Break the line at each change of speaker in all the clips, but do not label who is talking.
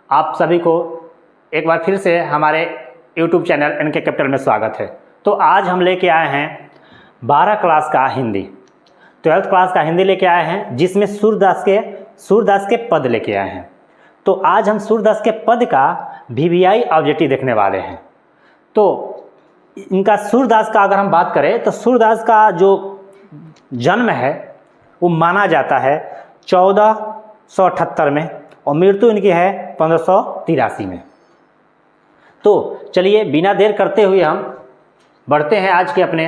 आप सभी को एक बार फिर से हमारे YouTube चैनल NK कैपिटल में स्वागत है। तो आज हम लेके आए हैं 12 क्लास का हिंदी, 12th क्लास का हिंदी लेके आए हैं, जिसमें सूरदास के पद लेके आए हैं। तो आज हम सूरदास के पद का VVI ऑब्जेक्टिव देखने वाले हैं। तो इनका सूरदास का अगर हम बात करें तो सूरदास का जो जन्म है वो माना जाता है 1478 में और मृत्यु इनकी है 1583 में। तो चलिए बिना देर करते हुए हम बढ़ते हैं आज के अपने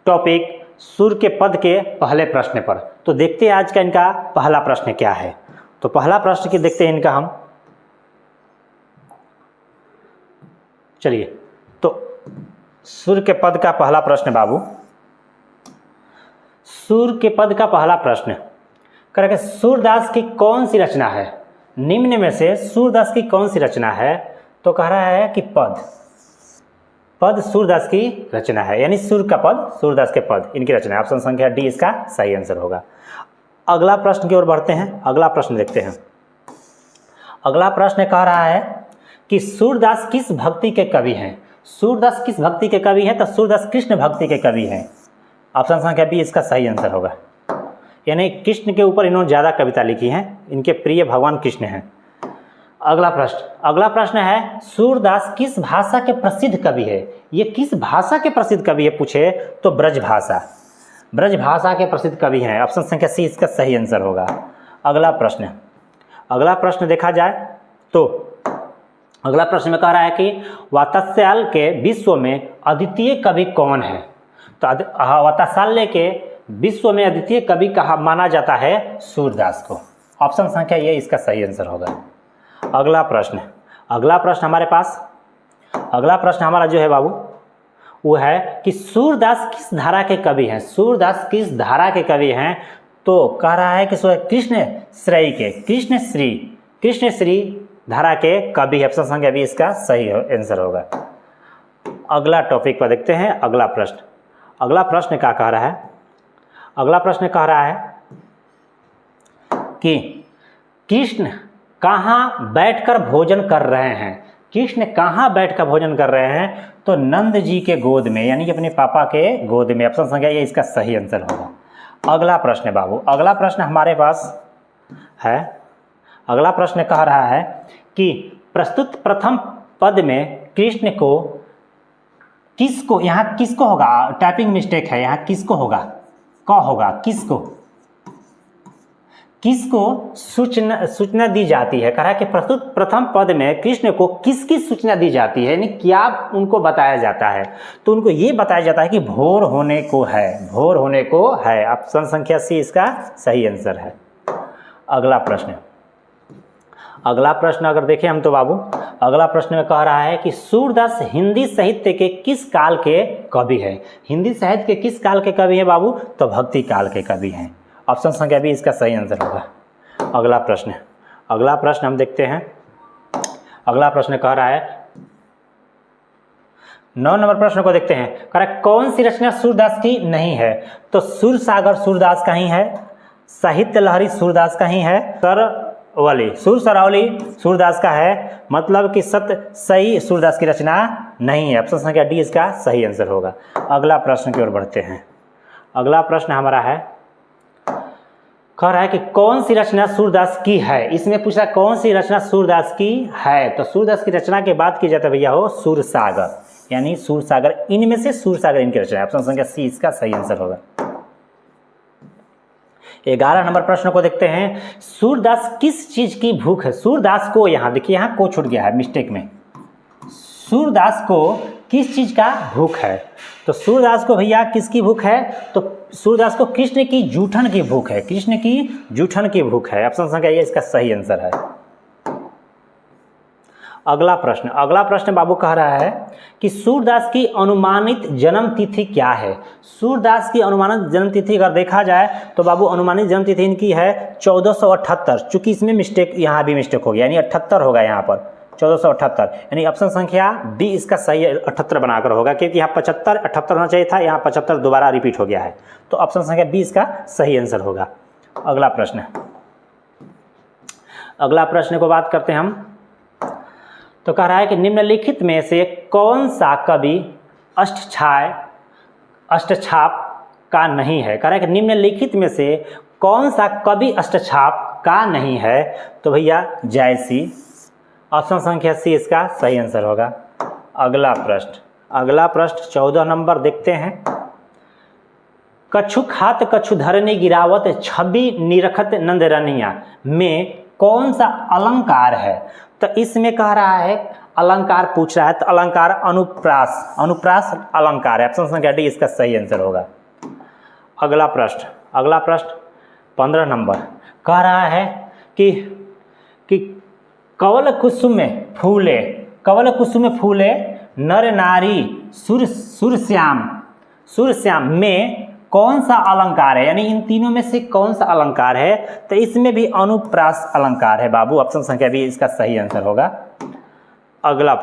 टॉपिक सूर के पद के पहले प्रश्न पर। तो देखते हैं आज का इनका पहला प्रश्न क्या है। तो पहला प्रश्न की देखते हैं इनका हम। चलिए तो सूर के पद का पहला प्रश्न बाबू, सूर के पद का पहला प्रश्न करें सूरदास की कौन सी रचना है, निम्न में से सूरदास की कौन सी रचना है। तो कह रहा है कि पद सूरदास की रचना है, यानी सूर का पद सूरदास के पद इनकी रचना है। ऑप्शन संख्या डी इसका सही आंसर होगा। अगला प्रश्न की ओर बढ़ते हैं। अगला प्रश्न देखते हैं। अगला प्रश्न कह रहा है कि सूरदास किस भक्ति के कवि हैं। सूरदास किस भक्ति के कवि हैं। तो सूरदास कृष्ण भक्ति के कवि हैं। ऑप्शन संख्या बी इसका सही आंसर होगा, यानी कृष्ण के ऊपर इन्होंने ज़्यादा कविता लिखी हैं, इनके प्रिय भगवान कृष्ण हैं। अगला प्रश्न है सूरदास किस भाषा के प्रसिद्ध कवि है। ये किस भाषा के प्रसिद्ध कवि है पूछे तो ब्रज भाषा के प्रसिद्ध कवि हैं। ऑप्शन संख्या सी इसका सही आंसर होगा। अगला प्रश्न देखा जाए तो अगला प्रश्न में कह रहा है कि वात्स्याल के विश्व में अद्वितीय कवि कौन है। तो वात्स्याल के विश्व में अद्वितीय कवि कहा माना जाता है सूरदास को। ऑप्शन संख्या ये इसका सही आंसर होगा। अगला प्रश्न हमारा जो है बाबू वो है कि सूरदास किस धारा के कवि हैं। सूरदास किस धारा के कवि हैं। तो कह रहा है कि कृष्ण श्री धारा के कवि है। ऑप्शन संख्या भी इसका सही आंसर होगा। अगला टॉपिक पर देखते हैं। अगला प्रश्न क्या कह रहा है। अगला प्रश्न कह रहा है कि कृष्ण कहाँ बैठकर भोजन कर रहे हैं। कृष्ण कहाँ बैठकर भोजन कर रहे हैं। तो नंद जी के गोद में, यानी कि अपने पापा के गोद में। ऑप्शन संख्या ये इसका सही आंसर होगा। अगला प्रश्न बाबू, अगला प्रश्न हमारे पास है। अगला प्रश्न कह रहा है कि प्रस्तुत प्रथम पद में कृष्ण को किसको, यहाँ किसको होगा, टाइपिंग मिस्टेक है, यहाँ किसको होगा, किसको सूचना दी जाती है। कह रहा है कि प्रस्तुत प्रथम पद में कृष्ण को किसकी सूचना दी जाती है, यानी क्या उनको बताया जाता है। तो उनको ये बताया जाता है कि भोर होने को है। ऑप्शन संख्या सी इसका सही आंसर है। अगला प्रश्न अगर देखें हम तो बाबू, अगला प्रश्न में कह रहा है कि सूरदास हिंदी साहित्य के किस काल के कवि है। हिंदी साहित्य के किस काल के कवि है बाबू। तो भक्ति काल के कवि हैं। ऑप्शन संख्या भी इसका सही आंसर होगा। अगला प्रश्न हम देखते हैं। अगला प्रश्न कह रहा है 9 नंबर प्रश्न को देखते हैं। कह रहा है कौन सी रचना सूरदास की नहीं है। तो सुर सागर सूरदास का ही है, साहित्य लहरी सूरदास का ही है, सुर सरावली सूरदास का है। मतलब कि सही सूरदास की रचना नहीं है। ऑप्शन संख्या डी इसका सही आंसर होगा। अगला प्रश्न की ओर बढ़ते हैं। अगला प्रश्न हमारा है, कह रहा है कि कौन सी रचना सूरदास की है। इसमें पूछा कौन सी रचना सूरदास की है। तो सूरदास की रचना के बात की जाता है भैया हो सूरसागर, यानी सूरसागर, इनमें से सूरसागर इनकी रचना है। ऑप्शन संख्या सी इसका सही आंसर होगा। 11 नंबर प्रश्न को देखते हैं। सूरदास किस चीज की भूख है। सूरदास को, यहाँ देखिए यहाँ को छूट गया है मिस्टेक में। सूरदास को किस चीज का भूख है। तो सूरदास को भैया किसकी भूख है। तो सूरदास को कृष्ण की जूठन की भूख है। ऑप्शन संख्या ये इसका सही आंसर है। अगला प्रश्न बाबू कह रहा है कि सूरदास की अनुमानित जन्म तिथि क्या है। सूरदास की अनुमानित जन्म तिथि अगर देखा जाए तो बाबू अनुमानित जन्म तिथि इनकी है 1478। चूंकि इसमें मिस्टेक, यहाँ भी मिस्टेक हो गया, यानी 78 होगा यहाँ पर 1478, यानी ऑप्शन संख्या डी इसका सही 78 बनाकर होगा, क्योंकि यहाँ 75 78 होना चाहिए था, यहाँ 75 दोबारा रिपीट हो गया है। तो ऑप्शन संख्या बी इसका सही आंसर होगा। अगला प्रश्न को बात करते हैं हम। तो कह रहा है कि निम्नलिखित में से कौन सा कवि अष्टछाप का नहीं है। कह रहा है कि निम्नलिखित में से कौन सा कवि अष्टछाप का नहीं है। तो भैया जायसी, ऑप्शन संख्या सी इसका सही आंसर होगा। अगला प्रश्न 14 नंबर देखते हैं। कछु खात कछु धरनी गिरावत छवि निरखत नंदरनिया में कौन सा अलंकार है। तो इसमें कह रहा है अलंकार पूछ रहा है, तो अलंकार अनुप्रास अलंकार है। ऑप्शन संख्या डी इसका सही आंसर होगा। अगला प्रश्न 15 नंबर कह रहा है कि कवल कुसुम फूले नर नारी सुरश्याम में कौन सा अलंकार है, यानी इन तीनों में से कौन सा अलंकार है। तो इसमें भी अनुप्रास अलंकार है बाबू। ऑप्शन संख्या बी इसका सही आंसर होगा। अगला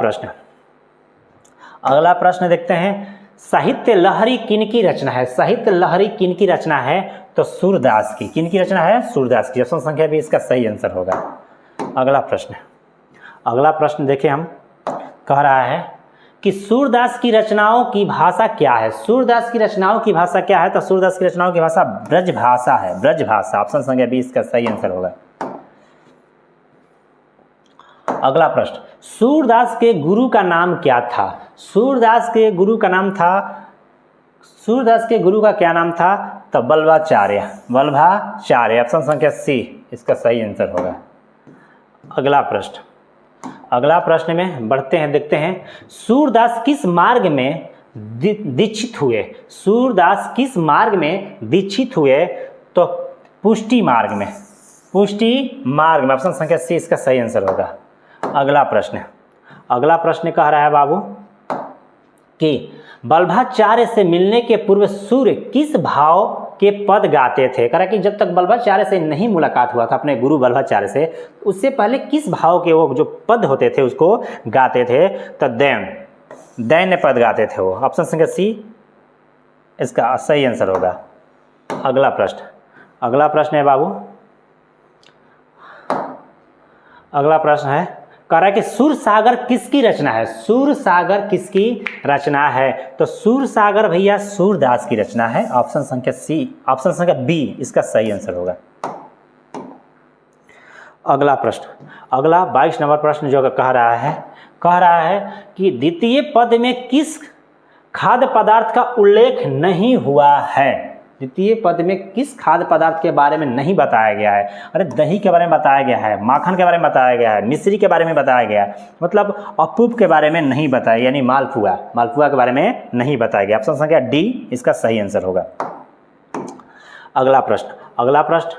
प्रश्न देखते हैं। साहित्य लहरी किनकी रचना है। साहित्य लहरी किनकी रचना है। तो सूरदास की। किनकी रचना है। सूरदास की। ऑप्शन संख्या बी इसका सही आंसर होगा। अगला प्रश्न देखें हम। कह रहा है कि सूरदास की रचनाओं की भाषा क्या है। सूरदास की रचनाओं की भाषा क्या है। तो सूरदास की रचनाओं की भाषा ब्रज भाषा है। ब्रज भाषा। ऑप्शन संख्या बी इसका सही आंसर होगा। अगला प्रश्न। सूरदास के गुरु का नाम क्या था। सूरदास के गुरु का क्या नाम था। तो वल्लभाचार्य। ऑप्शन संख्या सी इसका सही आंसर होगा। अगला प्रश्न में बढ़ते हैं, देखते हैं। सूरदास किस मार्ग में दीक्षित हुए। सूरदास किस मार्ग में दीक्षित हुए। तो पुष्टि मार्ग में। ऑप्शन संख्या सी इसका सही आंसर होगा। अगला प्रश्न कह रहा है बाबू कि वल्लभाचार्य से मिलने के पूर्व सूर्य किस भाव के पद गाते थे। कह रहा है कि जब तक वल्लभाचार्य से नहीं मुलाकात हुआ था अपने गुरु वल्लभाचार्य से, उससे पहले किस भाव के वो जो पद होते थे उसको गाते थे। तो दैन्य पद गाते थे वो। ऑप्शन संख्या सी इसका सही आंसर होगा। अगला प्रश्न है बाबू। अगला प्रश्न है, कह रहा है कि सूरसागर किसकी रचना है। सूरसागर किसकी रचना है। तो सूरसागर भैया सूरदास की रचना है। ऑप्शन संख्या बी इसका सही आंसर होगा। अगला 22 नंबर प्रश्न जो कह रहा है कि द्वितीय पद में किस खाद्य पदार्थ का उल्लेख नहीं हुआ है। द्वितीय पद में किस खाद्य पदार्थ के बारे में नहीं बताया गया है। अरे दही के बारे में बताया गया है, माखन के बारे में बताया गया है, मिश्री के बारे में बताया गया है, मतलब अपूप के बारे में नहीं बताया, यानी मालपुआ के बारे में नहीं बताया गया। ऑप्शन संख्या डी इसका सही आंसर होगा। अगला प्रश्न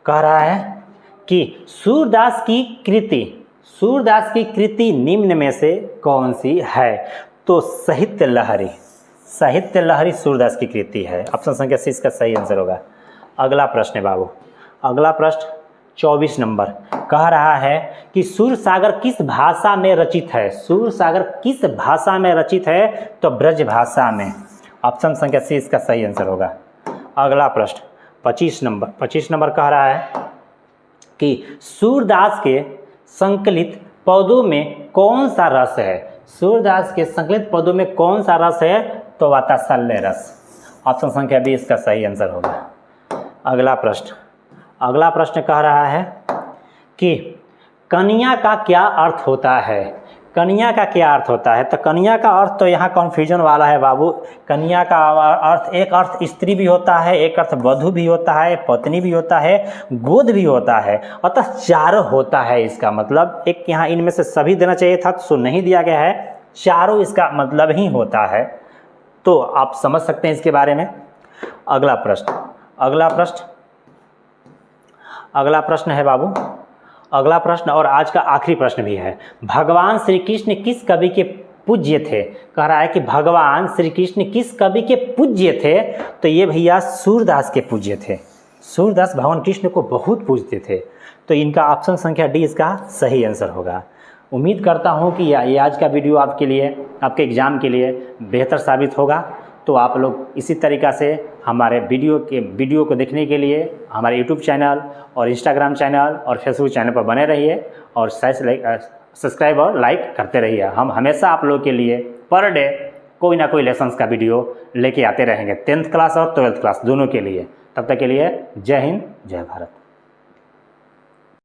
कह रहा है कि सूरदास की कृति निम्न में से कौन सी है। तो साहित्य लहरी सूरदास की कृति है। ऑप्शन संख्या सी इसका सही आंसर होगा। अगला प्रश्न है बाबू। अगला प्रश्न 24 नंबर कह रहा है कि सूरसागर किस भाषा में रचित है। सूरसागर किस भाषा में रचित है। तो ब्रज भाषा में। ऑप्शन संख्या सी इसका सही आंसर होगा। अगला प्रश्न 25 नंबर कह रहा है कि सूरदास के संकलित पदों में कौन सा रस है। सूरदास के संकलित पदों में कौन सा रस है। तो वात्सल्य रस। ऑप्शन संख्या बी इसका सही आंसर होगा। अगला प्रश्न कह रहा है कि कन्या का क्या अर्थ होता है। कन्या का क्या अर्थ होता है। तो कन्या का अर्थ तो यहाँ कन्फ्यूजन वाला है बाबू। कन्या का अर्थ, एक अर्थ स्त्री भी होता है, एक अर्थ वधू भी होता है, पत्नी भी होता है, गोद भी होता है, अतः चारों होता है। इसका मतलब एक यहाँ इनमें से सभी देना चाहिए था, तो नहीं दिया गया है, चारों इसका मतलब ही होता है। तो आप समझ सकते हैं इसके बारे में। अगला प्रश्न है बाबू। अगला प्रश्न और आज का आखिरी प्रश्न भी है। भगवान श्री कृष्ण किस कवि के पूज्य थे। कह रहा है कि भगवान श्री कृष्ण किस कवि के पूज्य थे। तो ये भैया सूरदास के पूज्य थे। सूरदास भगवान कृष्ण को बहुत पूजते थे। तो इनका ऑप्शन संख्या डी इसका सही आंसर होगा। उम्मीद करता हूँ कि ये आज का वीडियो आपके लिए, आपके एग्ज़ाम के लिए बेहतर साबित होगा। तो आप लोग इसी तरीक़ा से हमारे वीडियो को देखने के लिए हमारे यूट्यूब चैनल और इंस्टाग्राम चैनल और फेसबुक चैनल पर बने रहिए और सब्सक्राइब और लाइक करते रहिए। हम हमेशा आप लोगों के लिए पर डे कोई ना कोई लेसन्स का वीडियो लेके आते रहेंगे, 10th क्लास और 12th क्लास दोनों के लिए। तब तक के लिए जय हिंद, जय भारत।